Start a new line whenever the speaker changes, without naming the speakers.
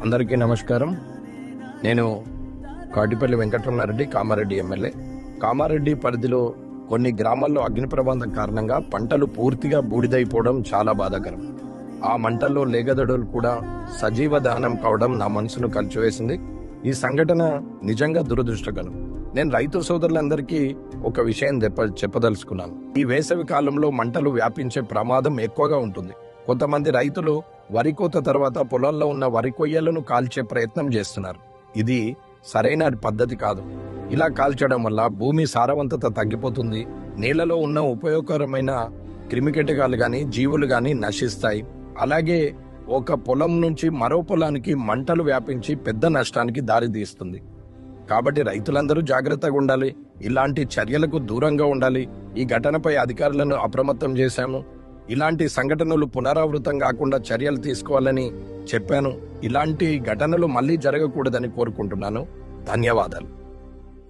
అందరికీ నమస్కారం. నేను కాటిపల్లి వెంకటరమణారెడ్డి, కామారెడ్డి ఎమ్మెల్యే. కామారెడ్డి పరిధిలో కొన్ని గ్రామాల్లో అగ్ని ప్రమాదం కారణంగా పంటలు పూర్తిగా బూడిదైపోవడం చాలా బాధాకరం. ఆ మంటల్లో లేగదడులు కూడా సజీవ దహనం కావడం నా మనసును కలిచివేసింది. ఈ సంఘటన నిజంగా దురదృష్టకరం. నేను రైతు సోదరులందరికీ ఒక విషయం చెప్పదలుచుకున్నాను. ఈ వేసవి కాలంలో మంటలు వ్యాపించే ప్రమాదం ఎక్కువగా ఉంటుంది. కొంతమంది రైతులు వరి కోత తర్వాత పొలాల్లో ఉన్న వరి కొయ్యలను కాల్చే ప్రయత్నం చేస్తున్నారు. ఇది సరైన పద్ధతి కాదు. ఇలా కాల్చడం వల్ల భూమి సారవంతత తగ్గిపోతుంది. నీళ్లలో ఉన్న ఉపయోగకరమైన క్రిమికీటకాలు గాని జీవులు గాని నశిస్తాయి. అలాగే ఒక పొలం నుంచి మరో పొలానికి మంటలు వ్యాపించి పెద్ద నష్టానికి దారితీస్తుంది. కాబట్టి రైతులందరూ జాగ్రత్తగా ఉండాలి. ఇలాంటి చర్యలకు దూరంగా ఉండాలి. ఈ ఘటనపై అధికారులను అప్రమత్తం చేశాము. ఇలాంటి సంఘటనలు పునరావృతం కాకుండా చర్యలు తీసుకోవాలని చెప్పాను. ఇలాంటి ఘటనలు మళ్ళీ జరగకూడదని కోరుకుంటున్నాను. ధన్యవాదాలు.